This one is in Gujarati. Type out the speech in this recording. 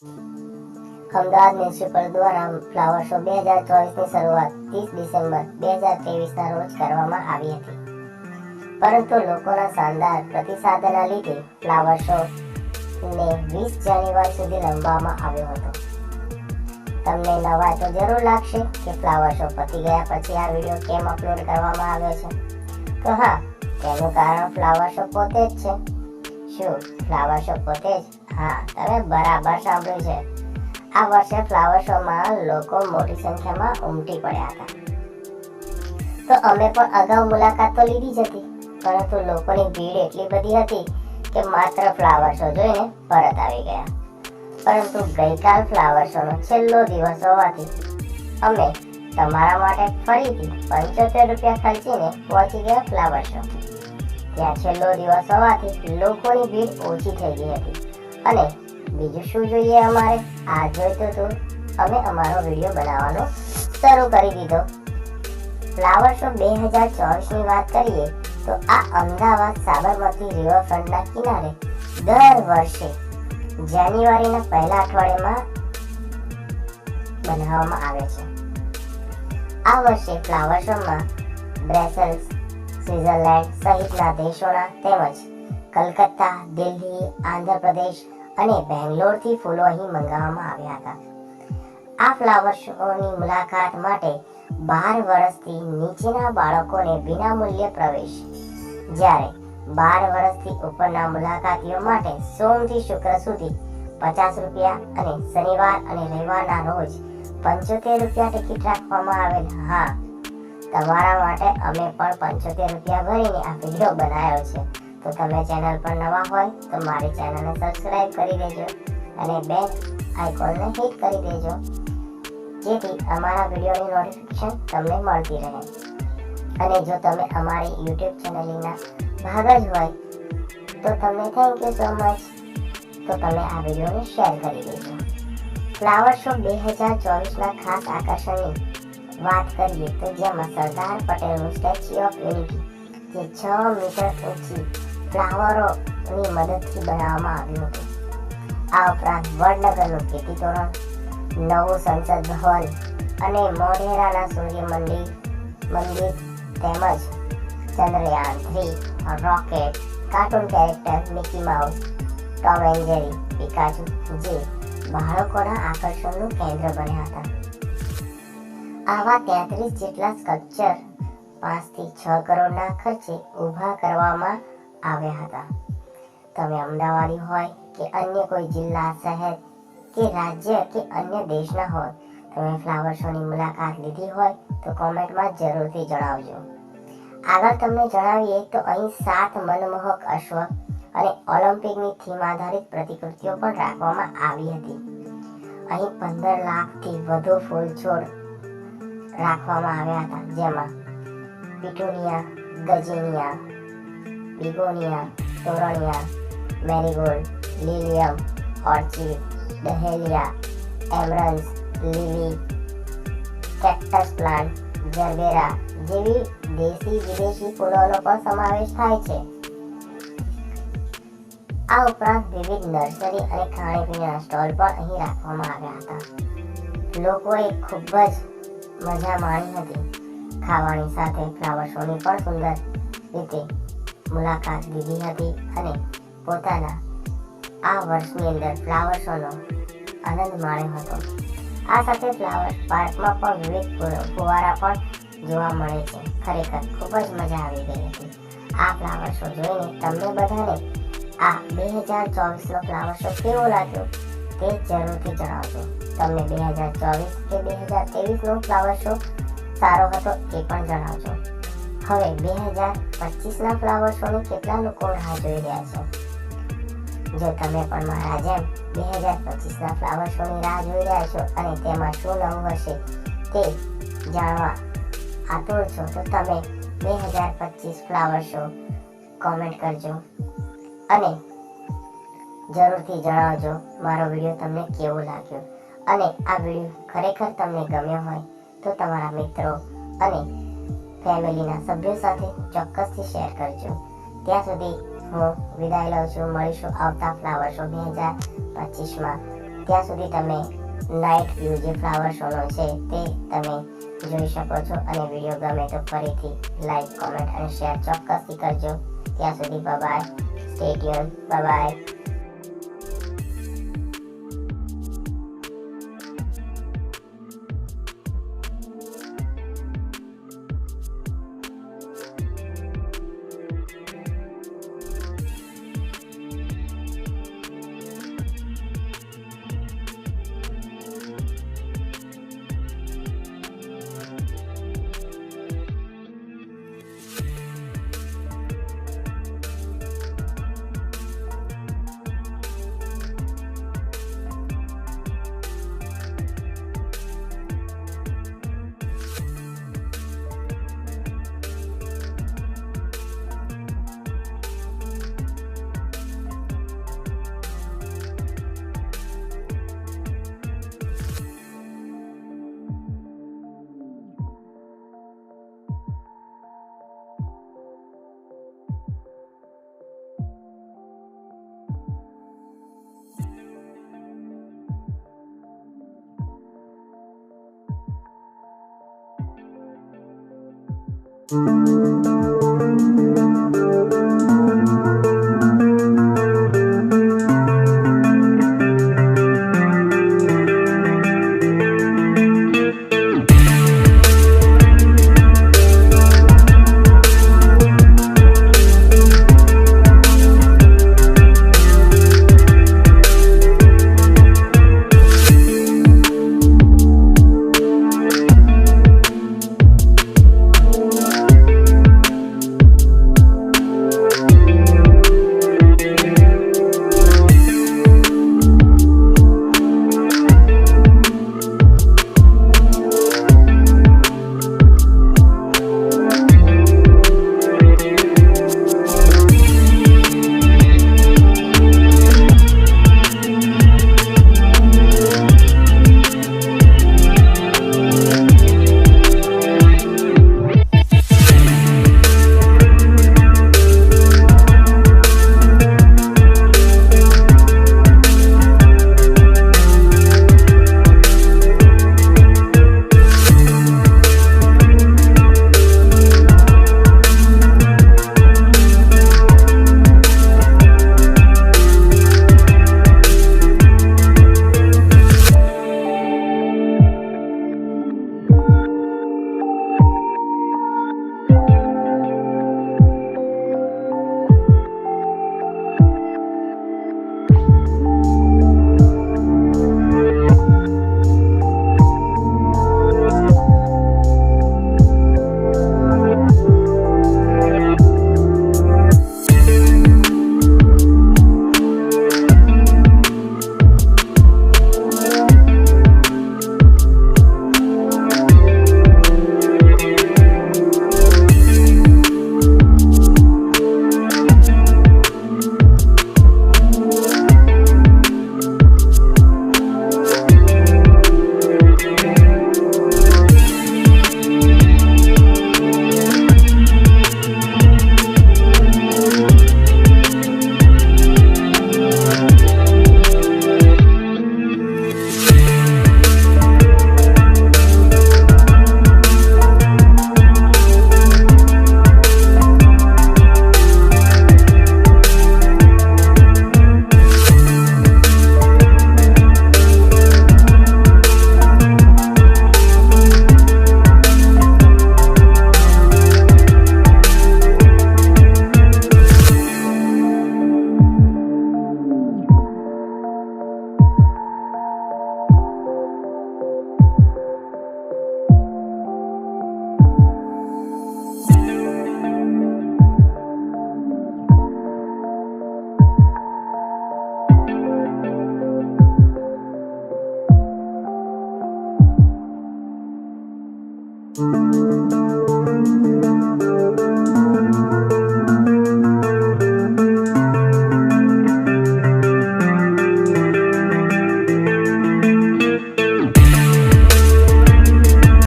અમદાવાદ મ્યુનિસિપલ દ્વારા ફ્લાવર શો 2024ની શરૂઆત 30 ડિસેમ્બર 2023ના રોજ કરવામાં આવી હતી. પરંતુ લોકોના શાનદાર પ્રતિસાદના લીધે ફ્લાવર શોને 20 જાન્યુઆરી સુધી લંબાવવામાં આવ્યો હતો. તમને નવાઈ તો જરૂર લાગશે કે ફ્લાવર શો પતી ગયા પછી આ વિડીયો કેમ અપલોડ કરવામાં આવ્યો છે. તો હા, તેનું કારણ ફ્લાવર શો પોતે જ છે. શું ફ્લાવર શો પોતે જ? હા, તમે બરાબર સાંભળ્યું છે. આ વર્ષે ફ્લાવર શોમાં લોકો મોટી સંખ્યામાં ઉમટી પડ્યા હતા. તો અમે પણ અગાઉ મુલાકાત તો લીધી જ હતી, પરંતુ લોકોની ભીડ એટલી બધી હતી કે માત્ર ફ્લાવર શો જોઈને પરત આવી ગયા. પરંતુ ગઈકાલ ફ્લાવર શોનો છેલ્લો દિવસ હોવાથી અમે તમારા માટે ફરીથી 75 રૂપિયા ખર્ચીને પહોંચી ગયા ફ્લાવર શો. ત્યાં છેલ્લો દિવસ હોવાથી લોકોની ભીડ ઓછી થઈ ગઈ હતી. અને બીજું શું જોઈએ અમારે? આ જોઈતું હતું, અમે અમારો વિડીયો બનાવવાનો શરૂ કરી દીધો. ફ્લાવર શો 2024ની વાત કરીએ તો આ અમદાવાદ સાબરમતી રિવરફ્રન્ટના કિનારે દર વર્ષે જાન્યુઆરીના પહેલા અઠવાડિયામાં બનાવવામાં આવે છે. આ વર્ષે ફ્લાવર શોમાં બ્રસેલ્સ, સ્વિટ્ઝરલેન્ડ સહિતના દેશોના તેમજ કલકત્તા, દિલ્હી, આંધ્રપ્રદેશ અને બેંગ્લોરથી ફૂલો અહીં મંગાવવામાં આવ્યા હતા. આ ફ્લાવર શોની મુલાકાત માટે 12 વર્ષથી નીચેના બાળકોને વિનામૂલ્યે પ્રવેશ, જ્યારે 12 વર્ષથી ઉપરના મુલાકાતીઓ માટે સોમથી શુક્ર સુધી 50 રૂપિયા અને શનિવાર અને રવિવારના રોજ 75 રૂપિયા ટિકિટ રાખવામાં આવેલ. હા, તમારા માટે અમે પણ 75 રૂપિયા ભરીને આ વિડીયો બનાવ્યો છે. તો તમે ચેનલ પર નવા હોય તો મારી ચેનલને સબસ્ક્રાઇબ કરી દેજો અને બેલ આઇકોનને હિટ કરી દેજો, જેથી અમારા વિડીયોની નોટિફિકેશન તમને મળતી રહે. અને જો તમે અમારી YouTube ચેનલના ભાગ જ હોય તો તમને થેન્ક યુ સો મચ. તો તમે આ વિડીયોને શેર કરી દેજો. ફ્લાવર શો 2024ના ખાસ આકર્ષણની વાત કરીએ તો જેમાં સરદાર પટેલનું સ્ટેચ્યુ ઓફ યુનિટી જે 6 મીટર ઊંચી ફ્લાવરોની મદદથી બનાવવામાં આવ્યું હતું. આ ઉપરાંત વડનગરનું કીર્તિ તોરણ, નવું સંસદ ભવન અને મોઢેરાના સૂર્ય મંદિર તેમજ Chandrayaan 3 rocket, cartoon character Mickey Mouse, Tom and Jerry, Pikachu જે બાળકોના આકર્ષણનું કેન્દ્ર બન્યા હતા. આવા 33 જેટલા સ્કલ્પચર 5 થી 6 કરોડના ખર્ચે ઊભા કરવામાં આવ્યા હતા. તમે અમદાવાદી હોય કે અન્ય કોઈ જિલ્લા, શહેર કે રાજ્ય કે અન્ય દેશના હોય, તમે ફ્લાવર શોની મુલાકાત લીધી હોય તો કોમેન્ટમાં જરૂરથી જણાવજો. આગળ તમને જણાવીએ તો અહીં 7 મનમોહક અશ્વ અને ઓલિમ્પિકની થીમ આધારિત પ્રતિકૃતિઓ પણ રાખવામાં આવી હતી. અહીં 15 લાખથી વધુ ફૂલ છોડ રાખવામાં આવ્યા હતા, જેમાં પિટુનિયા, ગજેનિયા, બિગોનિયા, તોરણિયા, મેરીગોલ્ડ, લિલિયમ, ઓર્ચિડ, ડહેલિયા, એમરન્સ, લીલી, કેક્ટસ પ્લાન્ટ, જરબેરા જેવી દેશી વિદેશી ફૂલોનો પણ સમાવેશ થાય છે. આ ઉપરાંત વિવિધ નર્સરી અને ખાણીપીણીના સ્ટોલ પણ અહીં રાખવામાં આવ્યા હતા. લોકોએ ખૂબ જ મજા માણી હતી. ખાવાની સાથે ફ્લાવર શોની પણ સુંદર રીતે મુલાકાત લીધી હતી અને પોતાના આ વર્ષની અંદર ફ્લાવર શોનો આનંદ માણ્યો હતો. આ સાથે ફ્લાવર પાર્કમાં પણ વિવિધ ફુવારા પણ જોવા મળે છે. ખરેખર ખૂબ જ મજા આવી ગઈ હતી. આ ફ્લાવર શો જોઈને તમને બધાને આ 2024નો ફ્લાવર શો કેવો લાગ્યો તે જરૂરથી જણાવજો. તમને 2024 કે 2023નો ફ્લાવર શો સારો હતો એ પણ જણાવજો. હવે 2025ના ફ્લાવર શોની કેટલા લોકો રાહ જોઈ રહ્યા છે? જો તમે પણ મારા જેમ 2025ના ફ્લાવર શોની રાહ જોઈ રહ્યા છો અને તેમાં શું નવું હશે તે જાણવા આતુર છો, તો તમે 2025 ફ્લાવર શો કોમેન્ટ કરજો અને જરૂરથી જણાવજો મારો વિડીયો તમને કેવો લાગ્યો. અને આ વિડીયો ખરેખર તમને ગમ્યો હોય તો તમારા મિત્રો અને ફેમિલીના સભ્યો સાથે ચોક્કસથી શેર કરજો. ત્યાં સુધી હું વિદાય લઉં છું. મળીશું આવતા ફ્લાવર શો 2025માં. ત્યાં સુધી તમે નાઇટ વ્યૂ જે ફ્લાવર શોનો છે તે તમે જોઈ શકો છો. અને વિડીયો ગમે તો ફરીથી લાઈક, કોમેન્ટ અને શેર ચોક્કસથી કરજો. ત્યાં સુધી bye, stay tune, bye. Thank you.